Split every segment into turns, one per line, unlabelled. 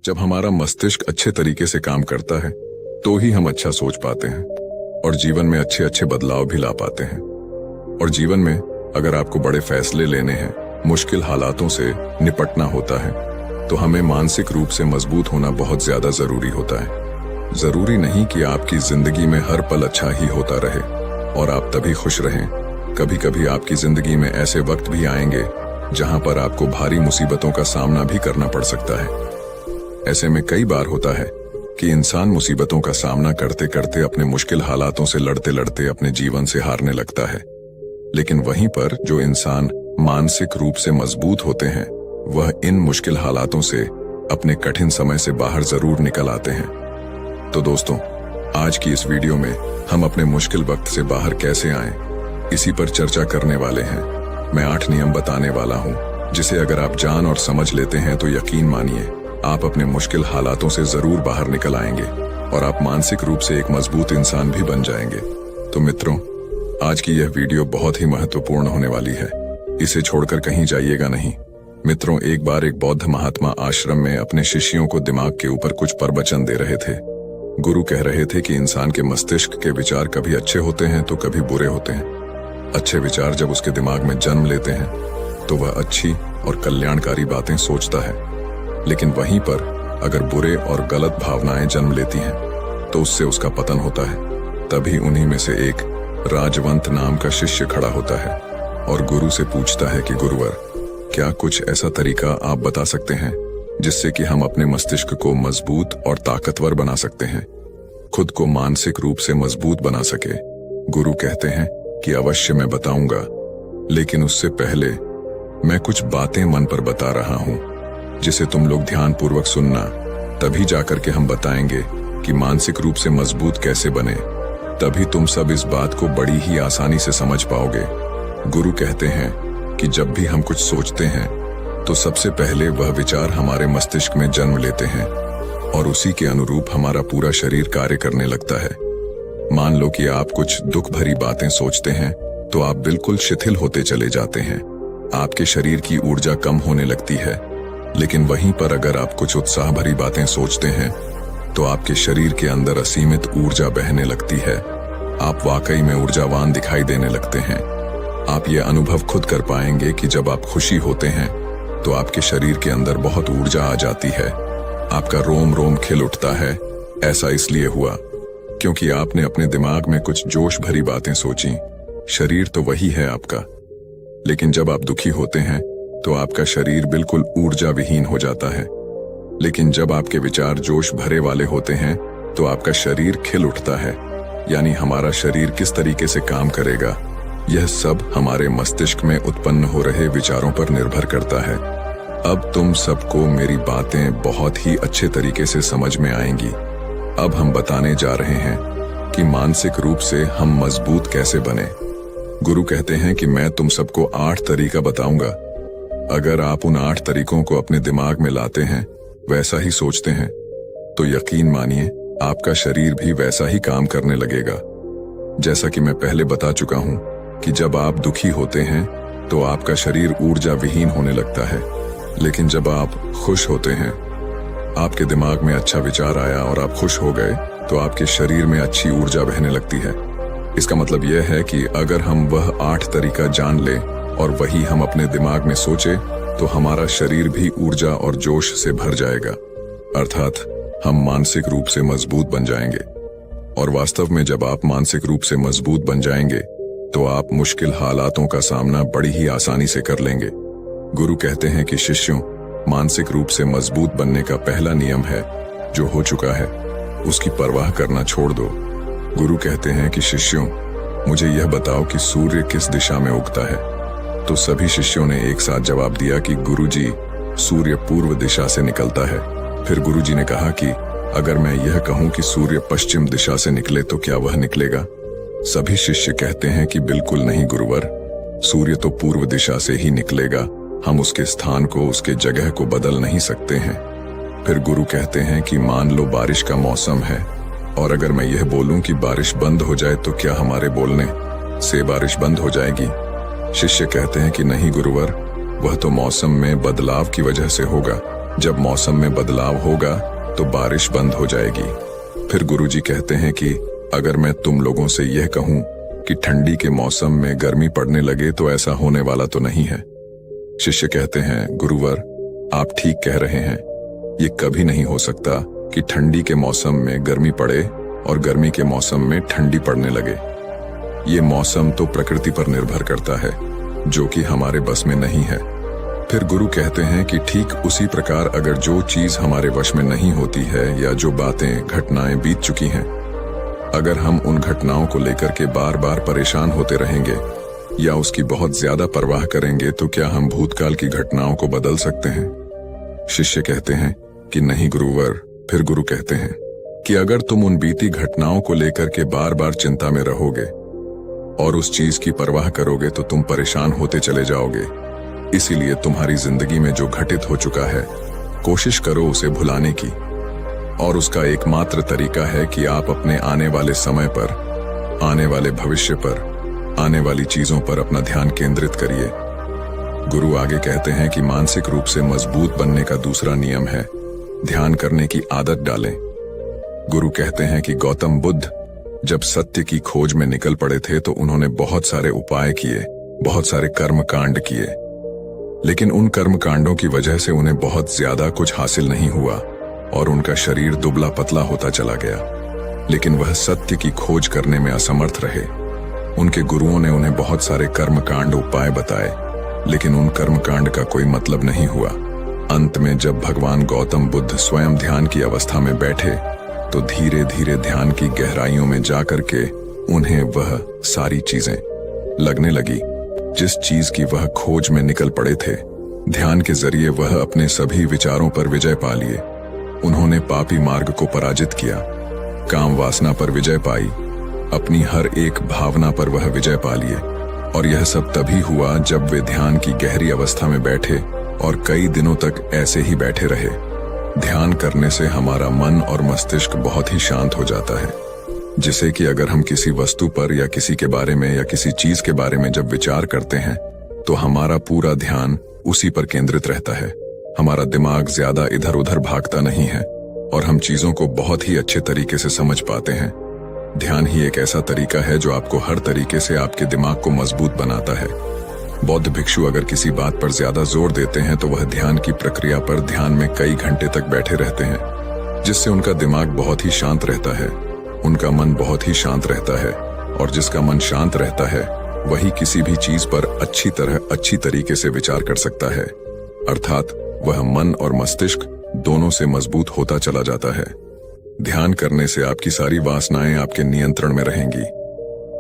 जब हमारा मस्तिष्क अच्छे तरीके से काम करता है तो ही हम अच्छा सोच पाते हैं और जीवन में अच्छे अच्छे बदलाव भी ला पाते हैं। और जीवन में अगर आपको बड़े फैसले लेने हैं, मुश्किल हालातों से निपटना होता है, तो हमें मानसिक रूप से मजबूत होना बहुत ज्यादा जरूरी होता है। जरूरी नहीं कि आपकी जिंदगी में हर पल अच्छा ही होता रहे और आप तभी खुश रहें। कभी कभी आपकी जिंदगी में ऐसे वक्त भी आएंगे जहां पर आपको भारी मुसीबतों का सामना भी करना पड़ सकता है। ऐसे में कई बार होता है कि इंसान मुसीबतों का सामना करते करते अपने मुश्किल हालातों से लड़ते लड़ते अपने जीवन से हारने लगता है। लेकिन वहीं पर जो इंसान मानसिक रूप से मजबूत होते हैं, वह इन मुश्किल हालातों से अपने कठिन समय से बाहर जरूर निकल आते हैं। तो दोस्तों, आज की इस वीडियो में हम अपने मुश्किल वक्त से बाहर कैसे आएं, इसी पर चर्चा करने वाले हैं। मैं 8 नियम बताने वाला हूं, जिसे अगर आप जान और समझ लेते हैं तो यकीन मानिए आप अपने मुश्किल हालातों से जरूर बाहर निकल आएंगे और आप मानसिक रूप से एक मजबूत इंसान भी बन जाएंगे। तो मित्रों, आज की यह वीडियो बहुत ही महत्वपूर्ण होने वाली है, इसे छोड़कर कहीं जाइएगा नहीं। मित्रों, एक बार एक बौद्ध महात्मा आश्रम में अपने शिष्यों को दिमाग के ऊपर कुछ प्रवचन दे रहे थे। गुरु कह रहे थे कि इंसान के मस्तिष्क के विचार कभी अच्छे होते हैं तो कभी बुरे होते हैं। अच्छे विचार जब उसके दिमाग में जन्म लेते हैं तो वह अच्छी और कल्याणकारी बातें सोचता है, लेकिन वहीं पर अगर बुरे और गलत भावनाएं जन्म लेती हैं तो उससे उसका पतन होता है। तभी उन्हीं में से एक राजवंत नाम का शिष्य खड़ा होता है और गुरु से पूछता है कि गुरुवर, क्या कुछ ऐसा तरीका आप बता सकते हैं जिससे कि हम अपने मस्तिष्क को मजबूत और ताकतवर बना सकते हैं, खुद को मानसिक रूप से मजबूत बना सके। गुरु कहते हैं कि अवश्य मैं बताऊंगा, लेकिन उससे पहले मैं कुछ बातें मन पर बता रहा हूं जिसे तुम लोग ध्यान पूर्वक सुनना। तभी जाकर के हम बताएंगे कि मानसिक रूप से मजबूत कैसे बने। तभी तुम सब इस बात को बड़ी ही आसानी से समझ पाओगे। गुरु कहते हैं कि जब भी हम कुछ सोचते हैं तो सबसे पहले वह विचार हमारे मस्तिष्क में जन्म लेते हैं और उसी के अनुरूप हमारा पूरा शरीर कार्य करने लगता है। मान लो कि आप कुछ दुख भरी बातें सोचते हैं तो आप बिल्कुल शिथिल होते चले जाते हैं, आपके शरीर की ऊर्जा कम होने लगती है। लेकिन वहीं पर अगर आप कुछ उत्साह भरी बातें सोचते हैं तो आपके शरीर के अंदर असीमित ऊर्जा बहने लगती है। आप वाकई में ऊर्जावान दिखाई देने लगते हैं। आप ये अनुभव खुद कर पाएंगे कि जब आप खुशी होते हैं तो आपके शरीर के अंदर बहुत ऊर्जा आ जाती है, आपका रोम रोम खिल उठता है। ऐसा इसलिए हुआ क्योंकि आपने अपने दिमाग में कुछ जोश भरी बातें सोची। शरीर तो वही है आपका, लेकिन जब आप दुखी होते हैं तो आपका शरीर बिल्कुल ऊर्जा विहीन हो जाता है। लेकिन जब आपके विचार जोश भरे वाले होते हैं तो आपका शरीर खिल उठता है। यानी हमारा शरीर किस तरीके से काम करेगा, यह सब हमारे मस्तिष्क में उत्पन्न हो रहे विचारों पर निर्भर करता है। अब तुम सबको मेरी बातें बहुत ही अच्छे तरीके से समझ में आएंगी। अब हम बताने जा रहे हैं कि मानसिक रूप से हम मजबूत कैसे बने। गुरु कहते हैं कि मैं तुम सबको 8 तरीका बताऊंगा। अगर आप उन 8 तरीकों को अपने दिमाग में लाते हैं, वैसा ही सोचते हैं, तो यकीन मानिए आपका शरीर भी वैसा ही काम करने लगेगा। जैसा कि मैं पहले बता चुका हूं कि जब आप दुखी होते हैं तो आपका शरीर ऊर्जा विहीन होने लगता है, लेकिन जब आप खुश होते हैं, आपके दिमाग में अच्छा विचार आया और आप खुश हो गए तो आपके शरीर में अच्छी ऊर्जा बहने लगती है। इसका मतलब यह है कि अगर हम वह 8 तरीका जान लें और वही हम अपने दिमाग में सोचे तो हमारा शरीर भी ऊर्जा और जोश से भर जाएगा, अर्थात हम मानसिक रूप से मजबूत बन जाएंगे। और वास्तव में जब आप मानसिक रूप से मजबूत बन जाएंगे तो आप मुश्किल हालातों का सामना बड़ी ही आसानी से कर लेंगे। गुरु कहते हैं कि शिष्यों, मानसिक रूप से मजबूत बनने का पहला नियम है, जो हो चुका है उसकी परवाह करना छोड़ दो। गुरु कहते हैं कि शिष्यों, मुझे यह बताओ कि सूर्य किस दिशा में उगता है। तो सभी शिष्यों ने एक साथ जवाब दिया कि गुरुजी, सूर्य पूर्व दिशा से निकलता है। फिर गुरुजी ने कहा कि अगर मैं यह कहूं कि सूर्य पश्चिम दिशा से निकले तो क्या वह निकलेगा? सभी शिष्य कहते हैं कि बिल्कुल नहीं गुरुवर, सूर्य तो पूर्व दिशा से ही निकलेगा, हम उसके स्थान को, उसके जगह को बदल नहीं सकते हैं। फिर गुरु कहते हैं कि मान लो बारिश का मौसम है और अगर मैं यह बोलूं कि बारिश बंद हो जाए तो क्या हमारे बोलने से बारिश बंद हो जाएगी? शिष्य कहते हैं कि नहीं गुरुवर, वह तो मौसम में बदलाव की वजह से होगा, जब मौसम में बदलाव होगा तो बारिश बंद हो जाएगी। फिर गुरुजी कहते हैं कि अगर मैं तुम लोगों से यह कहूं कि ठंडी के मौसम में गर्मी पड़ने लगे तो ऐसा होने वाला तो नहीं है। शिष्य कहते हैं, गुरुवर आप ठीक कह रहे हैं, ये कभी नहीं हो सकता कि ठंडी के मौसम में गर्मी पड़े और गर्मी के मौसम में ठंडी पड़ने लगे। ये मौसम तो प्रकृति पर निर्भर करता है, जो कि हमारे बस में नहीं है। फिर गुरु कहते हैं कि ठीक उसी प्रकार अगर जो चीज हमारे वश में नहीं होती है या जो बातें घटनाएं बीत चुकी हैं, अगर हम उन घटनाओं को लेकर के बार बार परेशान होते रहेंगे या उसकी बहुत ज्यादा परवाह करेंगे तो क्या हम भूतकाल की घटनाओं को बदल सकते हैं? शिष्य कहते हैं कि नहीं गुरुवर। फिर गुरु कहते हैं कि अगर तुम उन बीती घटनाओं को लेकर के बार बार चिंता में रहोगे और उस चीज की परवाह करोगे तो तुम परेशान होते चले जाओगे। इसीलिए तुम्हारी जिंदगी में जो घटित हो चुका है, कोशिश करो उसे भुलाने की, और उसका एकमात्र तरीका है कि आप अपने आने वाले समय पर, आने वाले भविष्य पर, आने वाली चीजों पर अपना ध्यान केंद्रित करिए। गुरु आगे कहते हैं कि मानसिक रूप से मजबूत बनने का दूसरा नियम है ध्यान करने की आदत डालें। गुरु कहते हैं कि गौतम बुद्ध जब सत्य की खोज में निकल पड़े थे तो उन्होंने बहुत सारे उपाय किए, बहुत सारे कर्म कांड किए, लेकिन उन कर्म कांडों की वजह से उन्हें बहुत ज्यादा कुछ हासिल नहीं हुआ और उनका शरीर दुबला पतला होता चला गया। लेकिन वह सत्य की खोज करने में असमर्थ रहे। उनके गुरुओं ने उन्हें बहुत सारे कर्म कांड उपाय बताए, लेकिन उन कर्म कांड का कोई मतलब नहीं हुआ। अंत में जब भगवान गौतम बुद्ध स्वयं ध्यान की अवस्था में बैठे तो धीरे धीरे ध्यान की गहराइयों में जाकर के उन्हें वह सारी चीजें लगने लगी जिस चीज की वह खोज में निकल पड़े थे। ध्यान के जरिए वह अपने सभी विचारों पर विजय पा लिए। उन्होंने पापी मार्ग को पराजित किया, काम वासना पर विजय पाई, अपनी हर एक भावना पर वह विजय पा लिए। और यह सब तभी हुआ जब वे ध्यान की गहरी अवस्था में बैठे और कई दिनों तक ऐसे ही बैठे रहे। ध्यान करने से हमारा मन और मस्तिष्क बहुत ही शांत हो जाता है, जिसे कि अगर हम किसी वस्तु पर या किसी के बारे में या किसी चीज के बारे में जब विचार करते हैं तो हमारा पूरा ध्यान उसी पर केंद्रित रहता है। हमारा दिमाग ज्यादा इधर उधर भागता नहीं है और हम चीजों को बहुत ही अच्छे तरीके से समझ पाते हैं। ध्यान ही एक ऐसा तरीका है जो आपको हर तरीके से आपके दिमाग को मजबूत बनाता है। बौद्ध भिक्षु अगर किसी बात पर ज्यादा जोर देते हैं तो वह ध्यान की प्रक्रिया पर ध्यान में कई घंटे तक बैठे रहते हैं, जिससे उनका दिमाग बहुत ही शांत रहता है, उनका मन बहुत ही शांत रहता है, और जिसका मन शांत रहता है वही किसी भी चीज पर अच्छी तरीके से विचार कर सकता है। अर्थात वह मन और मस्तिष्क दोनों से मजबूत होता चला जाता है। ध्यान करने से आपकी सारी वासनाएं आपके नियंत्रण में रहेंगी।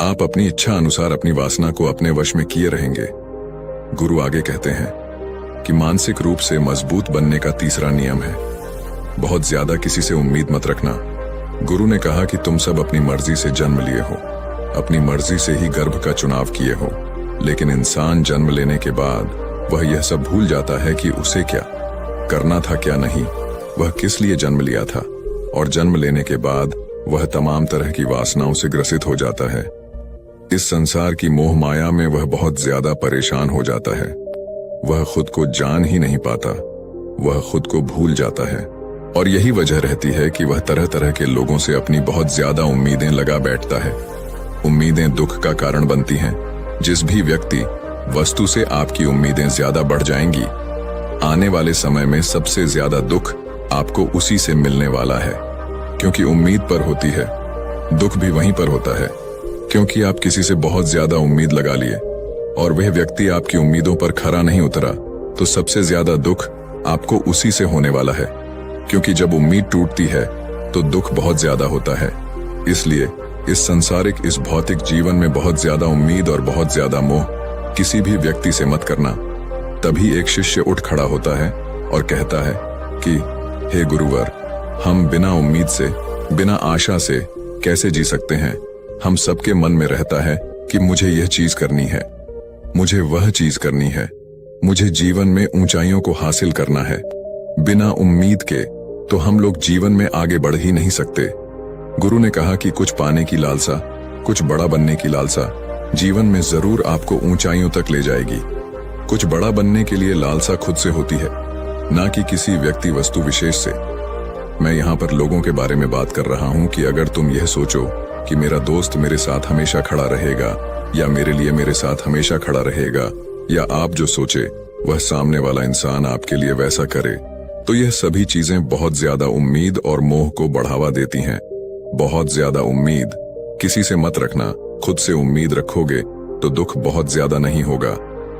आप अपनी इच्छा अनुसार अपनी वासना को अपने वश में किए रहेंगे। गुरु आगे कहते हैं कि मानसिक रूप से मजबूत बनने का तीसरा नियम है बहुत ज्यादा किसी से उम्मीद मत रखना। गुरु ने कहा कि तुम सब अपनी मर्जी से जन्म लिए हो, अपनी मर्जी से ही गर्भ का चुनाव किए हो, लेकिन इंसान जन्म लेने के बाद वह यह सब भूल जाता है कि उसे क्या करना था क्या नहीं, वह किस लिए जन्म लिया था, और जन्म लेने के बाद वह तमाम तरह की वासनाओं से ग्रसित हो जाता है। इस संसार की मोह माया में वह बहुत ज्यादा परेशान हो जाता है। वह खुद को जान ही नहीं पाता, वह खुद को भूल जाता है, और यही वजह रहती है कि वह तरह तरह के लोगों से अपनी बहुत ज्यादा उम्मीदें लगा बैठता है। उम्मीदें दुख का कारण बनती हैं। जिस भी व्यक्ति वस्तु से आपकी उम्मीदें ज्यादा बढ़ जाएंगी, आने वाले समय में सबसे ज्यादा दुख आपको उसी से मिलने वाला है, क्योंकि उम्मीद पर होती है। दुख भी वहीं पर होता है, क्योंकि आप किसी से बहुत ज्यादा उम्मीद लगा लिए और वह व्यक्ति आपकी उम्मीदों पर खरा नहीं उतरा, तो सबसे ज्यादा दुख आपको उसी से होने वाला है, क्योंकि जब उम्मीद टूटती है तो दुख बहुत ज्यादा होता है। इसलिए इस संसारिक, इस भौतिक जीवन में बहुत ज्यादा उम्मीद और बहुत ज्यादा मोह किसी भी व्यक्ति से मत करना। तभी एक शिष्य उठ खड़ा होता है और कहता है कि हे गुरुवर, हम बिना उम्मीद से, बिना आशा से कैसे जी सकते हैं? हम सबके मन में रहता है कि मुझे यह चीज करनी है, मुझे वह चीज करनी है, मुझे जीवन में ऊंचाइयों को हासिल करना है। बिना उम्मीद के तो हम लोग जीवन में आगे बढ़ ही नहीं सकते। गुरु ने कहा कि कुछ पाने की लालसा, कुछ बड़ा बनने की लालसा जीवन में जरूर आपको ऊंचाइयों तक ले जाएगी। कुछ बड़ा बनने के लिए लालसा खुद से होती है, ना कि किसी व्यक्ति वस्तु विशेष से। मैं यहाँ पर लोगों के बारे में बात कर रहा हूँ कि अगर तुम यह सोचो कि मेरा दोस्त मेरे साथ हमेशा खड़ा रहेगा या मेरे लिए मेरे साथ हमेशा खड़ा रहेगा, या आप जो सोचे वह सामने वाला इंसान आपके लिए वैसा करे, तो यह सभी चीजें बहुत ज्यादा उम्मीद और मोह को बढ़ावा देती हैं। बहुत ज्यादा उम्मीद किसी से मत रखना। खुद से उम्मीद रखोगे तो दुख बहुत ज्यादा नहीं होगा,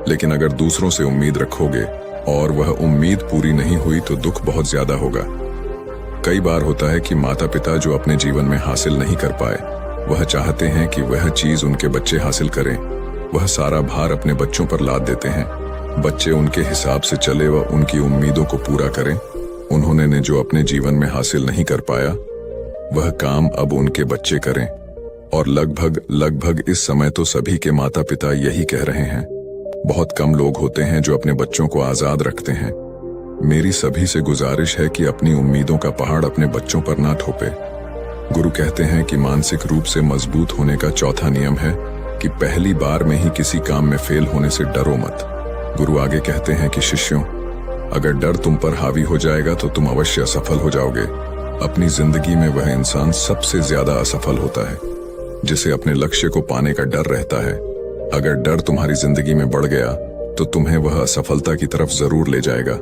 लेकिन अगर दूसरों से उम्मीद रखोगे और वह उम्मीद पूरी नहीं हुई तो दुख बहुत ज्यादा होगा। कई बार होता है कि माता पिता जो अपने जीवन में हासिल नहीं कर पाए, वह चाहते हैं कि वह चीज उनके बच्चे हासिल करें। वह सारा भार अपने बच्चों पर लाद देते हैं। बच्चे उनके हिसाब से चले व उनकी उम्मीदों को पूरा करें। उन्होंने ने जो अपने जीवन में हासिल नहीं कर पाया, वह काम अब उनके बच्चे करें। और लगभग इस समय तो सभी के माता पिता यही कह रहे हैं। बहुत कम लोग होते हैं जो अपने बच्चों को आजाद रखते हैं। मेरी सभी से गुजारिश है कि अपनी उम्मीदों का पहाड़ अपने बच्चों पर ना थोपे। गुरु कहते हैं कि मानसिक रूप से मजबूत होने का चौथा नियम है कि पहली बार में ही किसी काम में फेल होने से डरो मत। गुरु आगे कहते हैं कि शिष्यों, अगर डर तुम पर हावी हो जाएगा तो तुम अवश्य असफल हो जाओगे। अपनी जिंदगी में वह इंसान सबसे ज्यादा असफल होता है जिसे अपने लक्ष्य को पाने का डर रहता है। अगर डर तुम्हारी जिंदगी में बढ़ गया तो तुम्हें वह असफलता की तरफ जरूर ले जाएगा,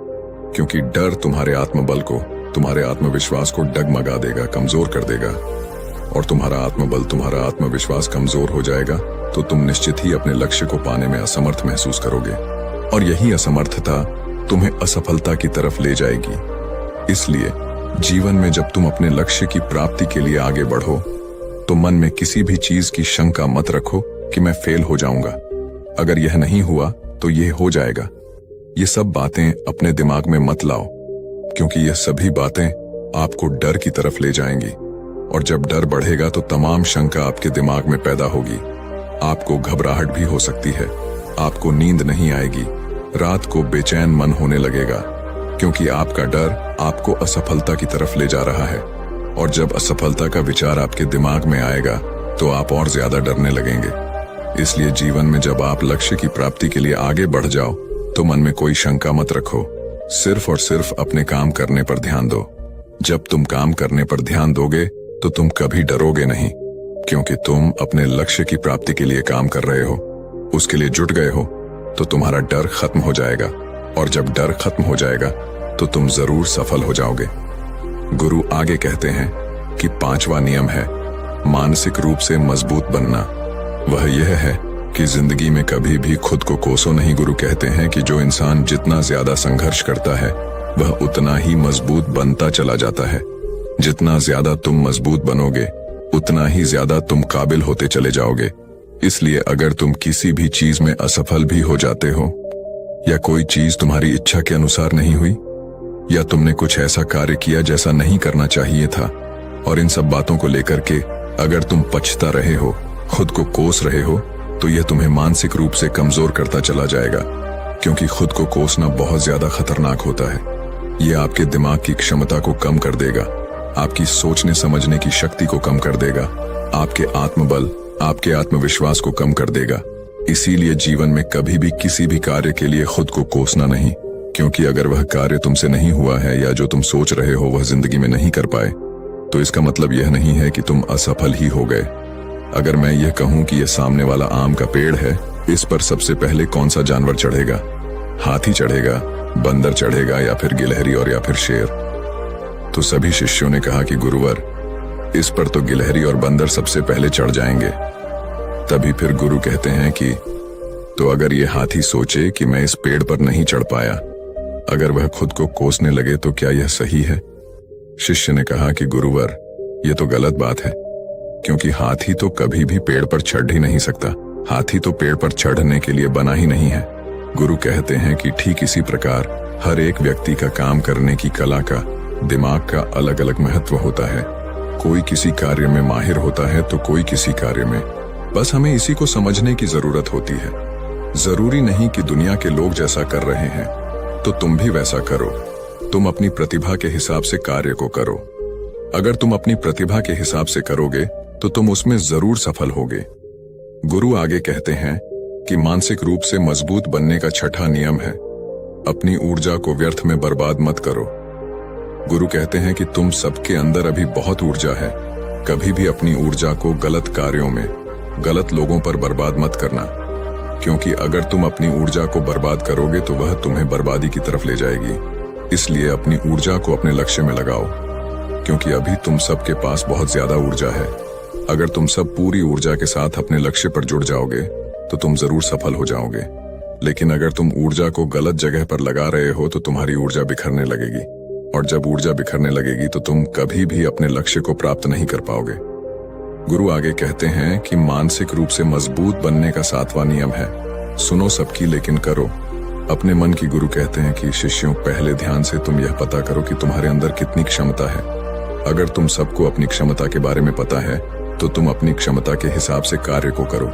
क्योंकि डर तुम्हारे आत्मबल को, तुम्हारे आत्मविश्वास को डगमगा देगा, कमजोर कर देगा। और तुम्हारा आत्मबल, तुम्हारा आत्मविश्वास कमजोर हो जाएगा तो तुम निश्चित ही अपने लक्ष्य को पाने में असमर्थ महसूस करोगे, और यही असमर्थता तुम्हें असफलता की तरफ ले जाएगी। इसलिए जीवन में जब तुम अपने लक्ष्य की प्राप्ति के लिए आगे बढ़ो तो मन में किसी भी चीज की शंका मत रखो कि मैं फेल हो जाऊंगा। अगर यह नहीं हुआ तो यह हो जाएगा। ये सब बातें अपने दिमाग में मत लाओ, क्योंकि यह सभी बातें आपको डर की तरफ ले जाएंगी। और जब डर बढ़ेगा तो तमाम शंका आपके दिमाग में पैदा होगी। आपको घबराहट भी हो सकती है, आपको नींद नहीं आएगी, रात को बेचैन मन होने लगेगा, क्योंकि आपका डर आपको असफलता की तरफ ले जा रहा है। और जब असफलता का विचार आपके दिमाग में आएगा तो आप और ज्यादा डरने लगेंगे। इसलिए जीवन में जब आप लक्ष्य की प्राप्ति के लिए आगे बढ़ जाओ तो मन में कोई शंका मत रखो, सिर्फ और सिर्फ अपने काम करने पर ध्यान दो। जब तुम काम करने पर ध्यान दोगे तो तुम कभी डरोगे नहीं, क्योंकि तुम अपने लक्ष्य की प्राप्ति के लिए काम कर रहे हो, उसके लिए जुट गए हो, तो तुम्हारा डर खत्म हो जाएगा। और जब डर खत्म हो जाएगा तो तुम जरूर सफल हो जाओगे। गुरु आगे कहते हैं कि पांचवा नियम है मानसिक रूप से मजबूत बनना। वह यह है कि जिंदगी में कभी भी खुद को कोसो नहीं। गुरु कहते हैं कि जो इंसान जितना ज्यादा संघर्ष करता है वह उतना ही मजबूत बनता चला जाता है। जितना ज्यादा तुम मजबूत बनोगे उतना ही ज्यादा तुम काबिल होते चले जाओगे। इसलिए अगर तुम किसी भी चीज में असफल भी हो जाते हो, या कोई चीज तुम्हारी इच्छा के अनुसार नहीं हुई, या तुमने कुछ ऐसा कार्य किया जैसा नहीं करना चाहिए था, और इन सब बातों को लेकर के अगर तुम पछता रहे हो, खुद को कोस रहे हो, तो यह तुम्हें मानसिक रूप से कमजोर करता चला जाएगा। क्योंकि खुद को कोसना बहुत ज्यादा खतरनाक होता है। यह आपके दिमाग की क्षमता को कम कर देगा, आपकी सोचने समझने की शक्ति को कम कर देगा, आपके आत्मबल, आपके आत्मविश्वास को कम कर देगा। इसीलिए जीवन में कभी भी किसी भी कार्य के लिए खुद को कोसना नहीं, क्योंकि अगर वह कार्य तुमसे नहीं हुआ है या जो तुम सोच रहे हो वह जिंदगी में नहीं कर पाए, तो इसका मतलब यह नहीं है कि तुम असफल ही हो गए। अगर मैं यह कहूं कि यह सामने वाला आम का पेड़ है, इस पर सबसे पहले कौन सा जानवर चढ़ेगा? हाथी चढ़ेगा, बंदर चढ़ेगा, या फिर गिलहरी और या फिर शेर? तो सभी शिष्यों ने कहा कि गुरुवर, इस पर तो गिलहरी और बंदर सबसे पहले चढ़ जाएंगे। तभी फिर गुरु कहते हैं कि तो अगर ये हाथी सोचे कि मैं इस पेड़ पर नहीं चढ़ पाया, अगर वह खुद को कोसने लगे तो क्या यह सही है? शिष्य ने कहा कि गुरुवर, यह तो गलत बात है, क्योंकि हाथी तो कभी भी पेड़ पर चढ़ ही नहीं सकता। हाथी तो पेड़ पर चढ़ने के लिए बना ही नहीं है। गुरु कहते हैं कि ठीक इसी प्रकार हर एक व्यक्ति का काम करने की कला का, दिमाग का अलग अलग महत्व होता है। कोई किसी कार्य में माहिर होता है तो कोई किसी कार्य में। बस हमें इसी को समझने की जरूरत होती है। जरूरी नहीं कि दुनिया के लोग जैसा कर रहे हैं तो तुम भी वैसा करो। तुम अपनी प्रतिभा के हिसाब से कार्य को करो। अगर तुम अपनी प्रतिभा के हिसाब से करोगे तो तुम उसमें जरूर सफल होगे। गुरु आगे कहते हैं कि मानसिक रूप से मजबूत बनने का छठा नियम है अपनी ऊर्जा को व्यर्थ में बर्बाद मत करो। गुरु कहते हैं कि तुम सबके अंदर अभी बहुत ऊर्जा है। कभी भी अपनी ऊर्जा को गलत कार्यों में, गलत लोगों पर बर्बाद मत करना, क्योंकि अगर तुम अपनी ऊर्जा को बर्बाद करोगे तो वह तुम्हें बर्बादी की तरफ ले जाएगी। इसलिए अपनी ऊर्जा को अपने लक्ष्य में लगाओ, क्योंकि अभी तुम सबके पास बहुत ज्यादा ऊर्जा है। अगर तुम सब पूरी ऊर्जा के साथ अपने लक्ष्य पर जुड़ जाओगे तो तुम जरूर सफल हो जाओगे। लेकिन अगर तुम ऊर्जा को गलत जगह पर लगा रहे हो तो तुम्हारी ऊर्जा बिखरने लगेगी, और जब ऊर्जा बिखरने लगेगी तो तुम कभी भी अपने लक्ष्य को प्राप्त नहीं कर पाओगे। गुरु आगे कहते हैं कि मानसिक रूप से मजबूत बनने का 7वां नियम है, सुनो सबकी लेकिन करो अपने मन की। गुरु कहते हैं कि शिष्यों, पहले ध्यान से तुम यह पता करो कि तुम्हारे अंदर कितनी क्षमता है। अगर तुम सबको अपनी क्षमता के बारे में पता है तो तुम अपनी क्षमता के हिसाब से कार्य को करो।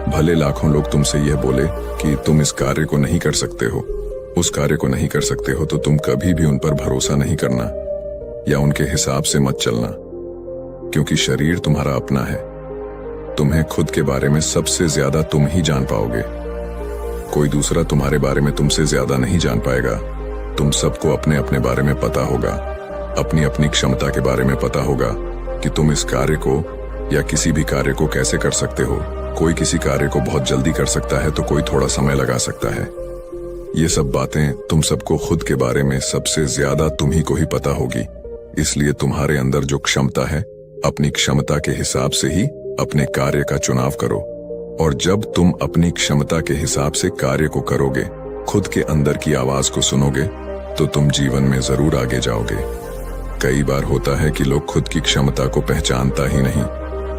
भले लाखों लोग तुमसे यह बोले कि तुम इस कार्य को नहीं कर सकते हो, उस कार्य को नहीं कर सकते हो, तो तुम कभी भी उन पर भरोसा नहीं करना या उनके हिसाब से मत चलना, क्योंकि शरीर तुम्हारा अपना है। तुम्हें खुद के बारे में सबसे ज्यादा तुम ही जान पाओगे। कोई दूसरा तुम्हारे बारे में तुमसे ज्यादा नहीं जान पाएगा। तुम सबको अपने अपने बारे में पता होगा, अपनी अपनी क्षमता के बारे में पता होगा कि तुम इस कार्य को या किसी भी कार्य को कैसे कर सकते हो। कोई किसी कार्य को बहुत जल्दी कर सकता है तो कोई थोड़ा समय लगा सकता है। ये सब बातें तुम सबको खुद के बारे में सबसे ज्यादा तुम्ही को ही पता होगी। इसलिए तुम्हारे अंदर जो क्षमता है, अपनी क्षमता के हिसाब से ही अपने कार्य का चुनाव करो। और जब तुम अपनी क्षमता के हिसाब से कार्य को करोगे, खुद के अंदर की आवाज को सुनोगे, तो तुम जीवन में जरूर आगे जाओगे। कई बार होता है कि लोग खुद की क्षमता को पहचानता ही नहीं,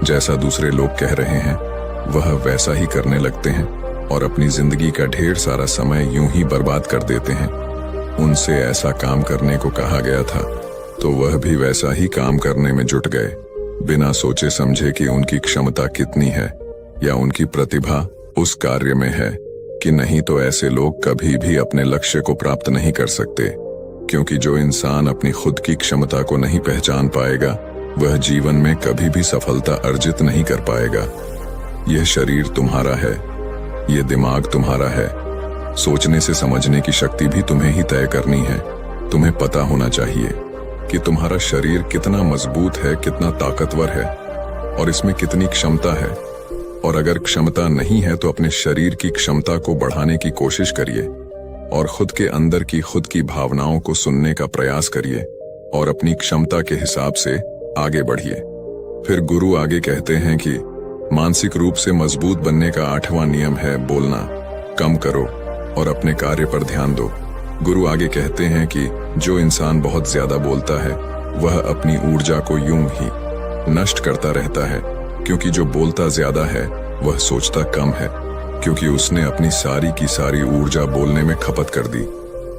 जैसा दूसरे लोग कह रहे हैं वह वैसा ही करने लगते हैं और अपनी जिंदगी का ढेर सारा समय यूं ही बर्बाद कर देते हैं। उनसे ऐसा काम करने को कहा गया था तो वह भी वैसा ही काम करने में जुट गए, बिना सोचे समझे कि उनकी क्षमता कितनी है या उनकी प्रतिभा उस कार्य में है कि नहीं। तो ऐसे लोग कभी भी अपने लक्ष्य को प्राप्त नहीं कर सकते, क्योंकि जो इंसान अपनी खुद की क्षमता को नहीं पहचान पाएगा वह जीवन में कभी भी सफलता अर्जित नहीं कर पाएगा। यह शरीर तुम्हारा है, यह दिमाग तुम्हारा है। सोचने से समझने की शक्ति भी तुम्हें ही तय करनी है। तुम्हें पता होना चाहिए कि तुम्हारा शरीर कितना मजबूत है, कितना ताकतवर है और इसमें कितनी क्षमता है। और अगर क्षमता नहीं है तो अपने शरीर की क्षमता को बढ़ाने की कोशिश करिए और खुद के अंदर की खुद की भावनाओं को सुनने का प्रयास करिए और अपनी क्षमता के हिसाब से आगे बढ़िए। फिर गुरु आगे कहते हैं कि मानसिक रूप से मजबूत बनने का 8वां नियम है, बोलना कम करो और अपने कार्य पर ध्यान दो। गुरु आगे कहते हैं कि जो इंसान बहुत ज्यादा बोलता है वह अपनी ऊर्जा को यूं ही नष्ट करता रहता है, क्योंकि जो बोलता ज्यादा है वह सोचता कम है, क्योंकि उसने अपनी सारी की सारी ऊर्जा बोलने में खपत कर दी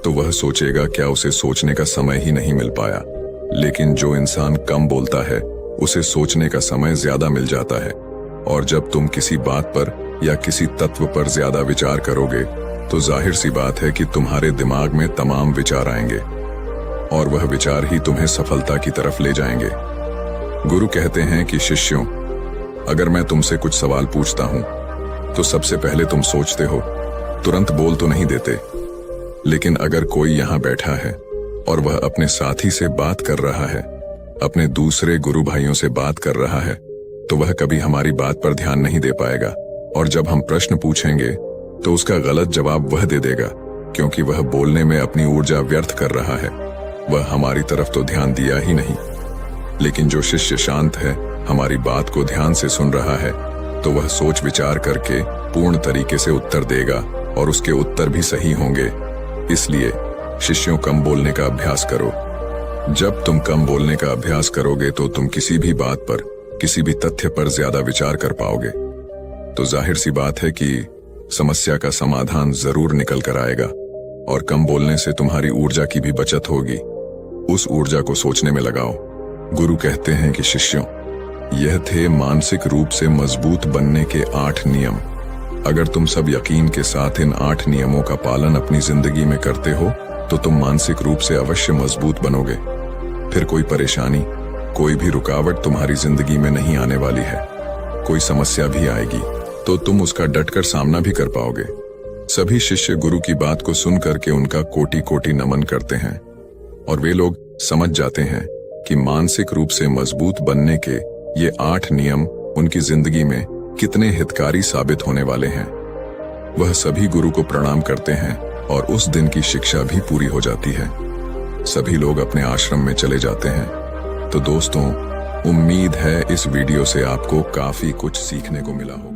तो वह सोचेगा क्या उसे सोचने का समय ही नहीं मिल पाया। लेकिन जो इंसान कम बोलता है उसे सोचने का समय ज्यादा मिल जाता है। और जब तुम किसी बात पर या किसी तत्व पर ज्यादा विचार करोगे तो जाहिर सी बात है कि तुम्हारे दिमाग में तमाम विचार आएंगे और वह विचार ही तुम्हें सफलता की तरफ ले जाएंगे। गुरु कहते हैं कि शिष्यों, अगर मैं तुमसे कुछ सवाल पूछता हूं तो सबसे पहले तुम सोचते हो, तुरंत बोल तो नहीं देते। लेकिन अगर कोई यहां बैठा है और वह अपने साथी से बात कर रहा है, अपने दूसरे गुरु भाइयों से बात कर रहा है, तो वह कभी हमारी बात पर ध्यान नहीं दे पाएगा। और जब हम प्रश्न पूछेंगे तो उसका गलत जवाब वह दे देगा, क्योंकि वह बोलने में अपनी ऊर्जा व्यर्थ कर रहा है। वह हमारी तरफ तो ध्यान दिया ही नहीं। लेकिन जो शिष्य शांत है, हमारी बात को ध्यान से सुन रहा है, तो वह सोच विचार करके पूर्ण तरीके से उत्तर देगा और उसके उत्तर भी सही होंगे। इसलिए शिष्यों, कम बोलने का अभ्यास करो। जब तुम कम बोलने का अभ्यास करोगे तो तुम किसी भी बात पर, किसी भी तथ्य पर ज्यादा विचार कर पाओगे। तो जाहिर सी बात है कि समस्या का समाधान जरूर निकल कर आएगा। और कम बोलने से तुम्हारी ऊर्जा की भी बचत होगी। उस ऊर्जा को सोचने में लगाओ। गुरु कहते हैं कि शिष्यों, यह थे मानसिक रूप से मजबूत बनने के 8 नियम। अगर तुम सब यकीन के साथ इन 8 नियमों का पालन अपनी जिंदगी में करते हो तो तुम मानसिक रूप से अवश्य मजबूत बनोगे। फिर कोई परेशानी, कोई भी रुकावट तुम्हारी जिंदगी में नहीं आने वाली है। कोई समस्या भी आएगी तो तुम उसका डटकर सामना भी कर पाओगे। सभी शिष्य गुरु की बात को सुन करके उनका कोटि कोटि नमन करते हैं और वे लोग समझ जाते हैं कि मानसिक रूप से मजबूत बनने के ये 8 नियम उनकी जिंदगी में कितने हितकारी साबित होने वाले हैं। वह सभी गुरु को प्रणाम करते हैं और उस दिन की शिक्षा भी पूरी हो जाती है। सभी लोग अपने आश्रम में चले जाते हैं। तो दोस्तों, उम्मीद है इस वीडियो से आपको काफी कुछ सीखने को मिला होगा।